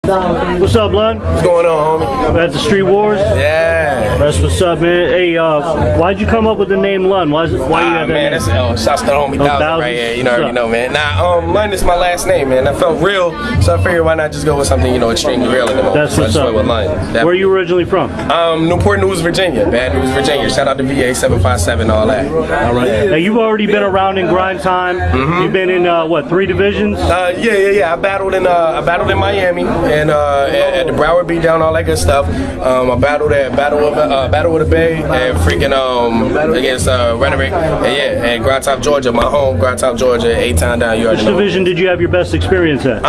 What's up, Lund? What's going on, homie? At the Street Wars? Yeah. That's what's up, man. Hey, why'd you come up with the name Lund? Why you have that man, name? that's shouts to the homie Thousand right here. You already know, man. Nah, Lund is my last name, man. That felt real, so I figured why not just go with something, extremely real at the moment. That's so what's I just up. went with Lund. Where are you originally from? Newport News, Virginia. Bad News, Virginia. Shout out to VA 757, all that. All right. Now, you've already been around in grind time. You've been in, what, 3 divisions? Yeah. I battled in Miami and at the Broward beatdown, all that good stuff. I battled at Battle of the Bay and freaking against Rhetoric. And Grand Top, Georgia, my home, Grand Top, Georgia, 8-time down. You already know. Which division did you have your best experience at?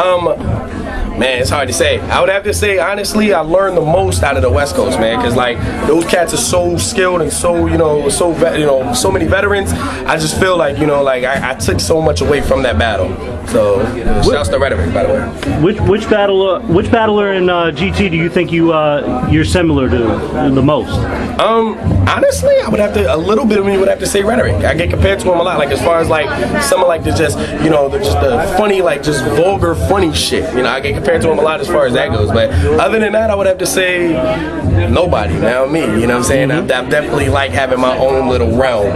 Man, it's hard to say. I would have to say, honestly, I learned the most out of the West Coast, man, because like those cats are so skilled and so so many veterans. I just feel like I took so much away from that battle. So shouts to Rhetoric, by the way. Which battler in GT do you think you're similar to the most? Honestly, I would have to, a little bit of me would have to say Rhetoric. I get compared to him a lot, like as far as like some of like the the funny, like just vulgar funny shit. I get compared to him a lot as far as that goes. But other than that, I would have to say nobody. Now me, you know what I'm saying? I definitely like having my own little realm.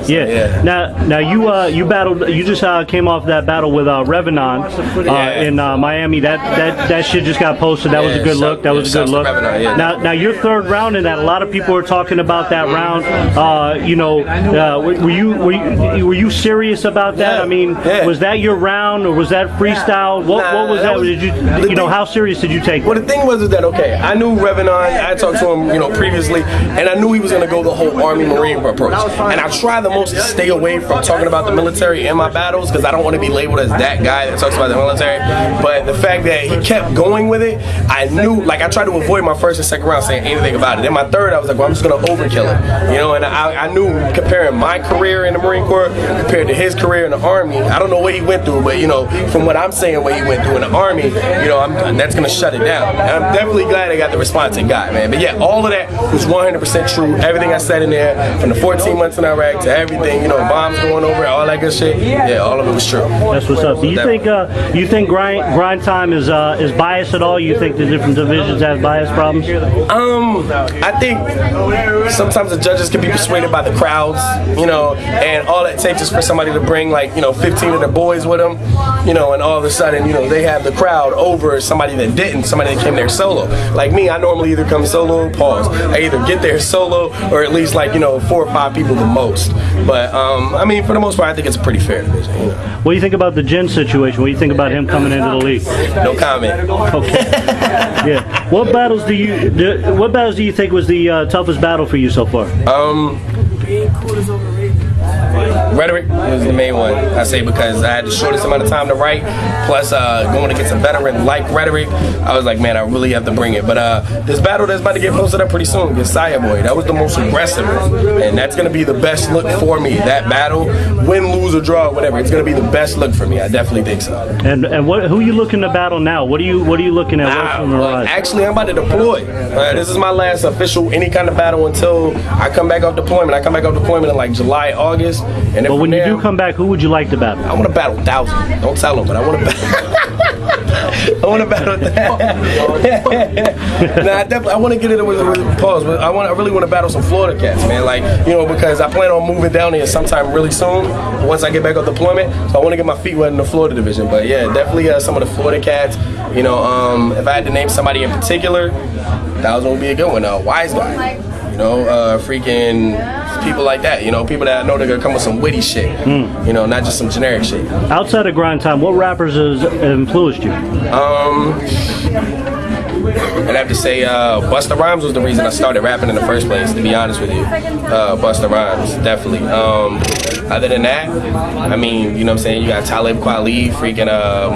Yeah. Now you battled. You just came off that battle with Revenant in Miami. That shit just got posted. That was a good look. That was a good look. Now your third round in that. A lot of people were talking about that round. Were you serious about that? I mean, was that your round or was that freestyle? What was that? Did you how serious did you take it? Well, the thing was that I knew Revenant. I talked to him, previously, and I knew he was going to go the whole Army Marine approach. And I try the most to stay away from talking about the military in my battles because I don't want to be labeled as that guy that talks about the military. But the fact that he kept going with it, I knew. Like I tried to avoid my first and second round saying anything about it. In my third, I was like, well, I'm just going to overkill it, And I knew comparing my career in the Marine Corps compared to his career in the Army, I don't know what he went through, but from what I'm saying, what he went through in the Army, that's gonna shut it down. And I'm definitely glad I got the response it got, man. But yeah, all of that was 100% true. Everything I said in there, from the 14 months in Iraq to everything, bombs going over, all that good shit. Yeah, all of it was true. That's what's up. Do you think grind time is biased at all? You think the different divisions have bias problems? I think sometimes the judges can be persuaded by the crowds, and all it takes is for somebody to bring 15 of the boys with them, and all of a sudden, they have the crowd over somebody that didn't, somebody that came there solo. Like me, I normally either come solo, pause. I either get there solo or at least 4 or 5 people the most. But I mean, for the most part, I think it's a pretty fair division. What do you think about the Jin situation? What do you think about him coming into the league? No comment. Okay. Yeah. What battles do you think was the toughest battle for you so far? Being cool is overrated. Rhetoric was the main one, I say, because I had the shortest amount of time to write, plus going against a veteran like Rhetoric, I was like, man, I really have to bring it. But this battle that's about to get posted up pretty soon against Saya Boy, that was the most aggressive one, and that's going to be the best look for me. That battle, win, lose, or draw, whatever, it's going to be the best look for me. I definitely think so. And who are you looking to battle now? What are you looking at? Actually, I'm about to deploy. This is my last official any kind of battle until I come back off deployment. I come back off deployment in July, August. And but when you do come back, who would you like to battle? I want to battle 1,000. Don't tell them, but I want to battle. I want to battle that. I want to get it with pause, but I really want to battle some Florida cats, man. Because I plan on moving down here sometime really soon once I get back off deployment. So I want to get my feet wet in the Florida division. But yeah, definitely some of the Florida cats. If I had to name somebody in particular, 1,000 would be a good one. Wise guy. Freaking people like that, people that I know they're gonna come with some witty shit, not just some generic shit. Outside of grind time, what rappers has influenced you? I'd have to say Busta Rhymes was the reason I started rapping in the first place, to be honest with you. Busta Rhymes, definitely. Other than that, I mean, you know what I'm saying, you got Talib Kweli, freaking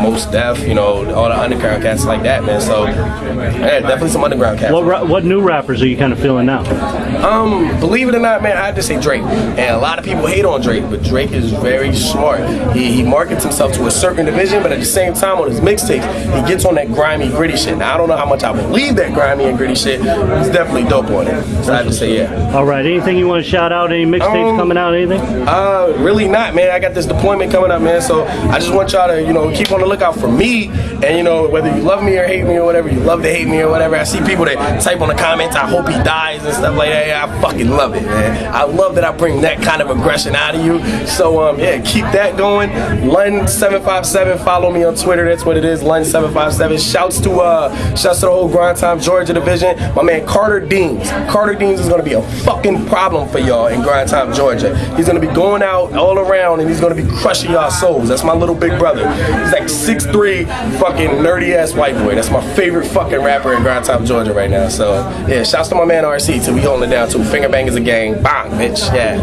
Mos Def, all the underground cats like that, man. So, yeah, definitely some underground cats. What new rappers are you kind of feeling now? Believe it or not, man, I have to say Drake. And a lot of people hate on Drake, but Drake is very smart. He markets himself to a certain division, but at the same time on his mixtapes, he gets on that grimy, gritty shit. Now, I don't know how much I believe that grimy and gritty shit, but he's definitely dope on it. So I have to say, yeah. All right, anything you want to shout out? Any mixtapes coming out, anything? Really not, man. I got this deployment coming up, man, so I just want y'all to, you know, keep on the lookout for me, and, you know, whether you love me or hate me or whatever, you love to hate me or whatever. I see people that type on the comments, I hope he dies and stuff like that. Yeah, I fucking love it, man. I love that I bring that kind of aggression out of you. So, yeah, keep that going. Lund757, follow me on Twitter. That's what it is, Lund757. Shouts to the whole Grind Time Georgia division. My man Carter Deans. Carter Deans is gonna be a fucking problem for y'all in Grind Time Georgia. He's gonna be going out all around and he's gonna be crushing y'all souls. That's my little big brother. He's like 6'3", fucking nerdy ass white boy. That's my favorite fucking rapper in Grind Time Georgia right now. So yeah, shouts to my man RC till we holding it down too. Finger bang is a gang. Bang, bitch. Yeah.